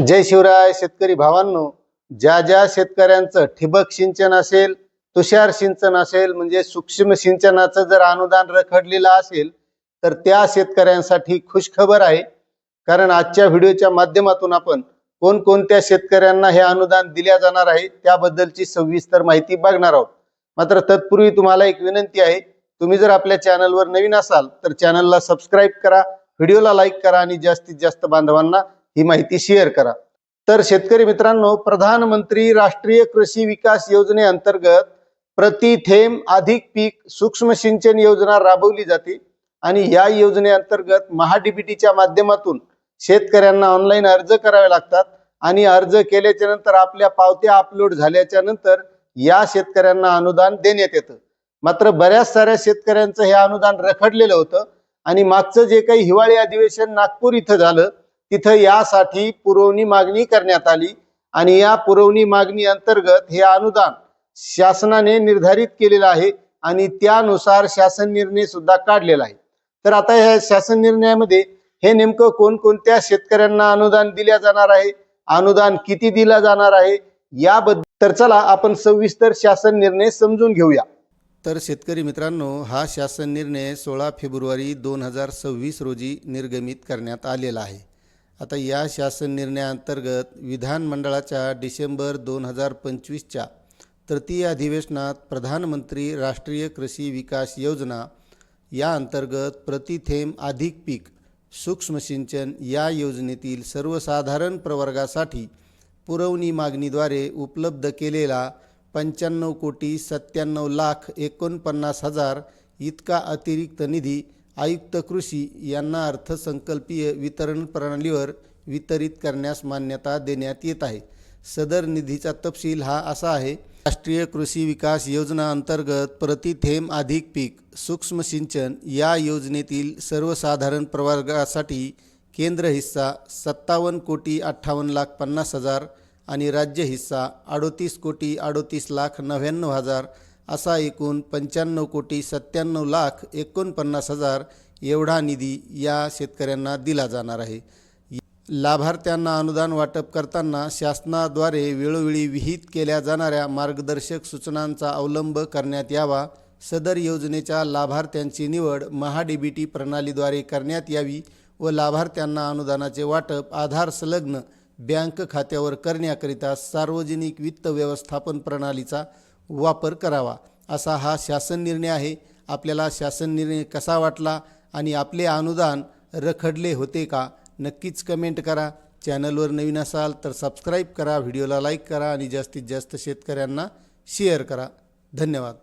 जय शिवराय शेतकरी भावांनो, ज्या ज्या शेतकऱ्यांचं ठिबक सिंचन असेल, तुषार सिंचन असेल, म्हणजे सूक्ष्म सिंचनाचं जर अनुदान रखडलेलं असेल तर त्या शेतकऱ्यांसाठी खुशखबर आहे। कारण आजच्या व्हिडिओच्या माध्यमातून आपण कोणकोणत्या शेतकऱ्यांना हे अनुदान दिल्या जाणार आहे त्याबद्दलची सविस्तर माहिती बघणार आहोत। मात्र तत्पूर्वी तुम्हाला एक विनंती आहे, तुम्ही जर आपल्या चॅनलवर नवीन असाल तर चॅनलला सबस्क्राइब करा, व्हिडिओला लाईक करा आणि जास्तीत जास्त बांधवांना ही माहिती शेअर करा। तर शेतकरी मित्रांनो, प्रधानमंत्री राष्ट्रीय कृषी विकास योजनेअंतर्गत प्रति थेंब अधिक पीक सूक्ष्म सिंचन योजना राबवली जाते आणि या योजनेअंतर्गत महाडीबीटीच्या माध्यमातून शेतकऱ्यांना ऑनलाईन अर्ज करावे लागतात आणि अर्ज केल्याच्या नंतर आपल्या पावत्या अपलोड झाल्याच्या नंतर या शेतकऱ्यांना अनुदान देण्यात येतं। मात्र बऱ्याच साऱ्या शेतकऱ्यांचं हे अनुदान रखडलेलं होतं आणि मागचं जे काही हिवाळी अधिवेशन नागपूर इथं झालं तिथं यासाठी पुरवणी मागणी करण्यात आली आणि या पुरवणी मागणी अंतर्गत हे अनुदान शासनाने निर्धारित केलेलं आहे आणि त्यानुसार शासन निर्णय सुद्धा काढलेला आहे। तर आता या शासन निर्णयामध्ये हे नेमकं कोणकोणत्या शेतकऱ्यांना अनुदान दिल्या जाणार आहे, अनुदान किती दिला जाणार आहे याबद्दल तर चला आपण सविस्तर शासन निर्णय समजून घेऊया। तर शेतकरी मित्रांनो, हा शासन निर्णय 16 फेब्रुवारी 2026 रोजी निर्गमित करण्यात आलेला आहे। आता या शासन निर्णयाअंतर्गत विधानमंडळाच्या डिसेंबर 2025च्या तृतीय अधिवेशनात प्रधानमंत्री राष्ट्रीय कृषी विकास योजना या अंतर्गत प्रति थेंब अधिक पीक सूक्ष्म सिंचन या योजनेतील सर्वसाधारण प्रवर्गासाठी पुरवणी मागणीद्वारे उपलब्ध केलेला 95,97,00,49,000 इतका अतिरिक्त निधी आयुक्त कृषी यांना अर्थसंकल्पीय वितरण प्रणालीवर वितरित करण्यास मान्यता देण्यात येत आहे। सदर निधीचा तपशील हा असा आहे। राष्ट्रीय कृषी विकास योजना अंतर्गत प्रति थेंब अधिक पीक सूक्ष्म सिंचन या योजनेतील सर्वसाधारण प्रवर्गासाठी केंद्र हिस्सा 57,58,50,000 आणि राज्य हिस्सा 38,38,99,000 असा एकूण 95,97,49,000 एवढा निधी या शेतकऱ्यांना दिला जाणार आहे। लाभार्थ्यांना अनुदान वाटप करताना शासनाद्वारे वेळोवेळी विहित केल्या जाणाऱ्या मार्गदर्शक सूचनांचा अवलंब करण्यात यावा। सदर योजनेच्या लाभार्थ्यांची निवड महाडीबीटी प्रणालीद्वारे करण्यात यावी व लाभार्थ्यांना अनुदानाचे वाटप आधार संलग्न बँक खात्यावर करण्याकरिता सार्वजनिक वित्त व्यवस्थापन प्रणालीचा वापर करावा, असा हा शासन निर्णय आहे। आपल्याला शासन निर्णय कसा वाटला आणि आपले अनुदान रखडले होते का, नक्कीच कमेंट करा। चॅनलवर नवीन असाल तर सबस्क्राईब करा, व्हिडिओला लाईक करा आणि जास्तीत जास्त शेतकऱ्यांना शेअर करा। धन्यवाद।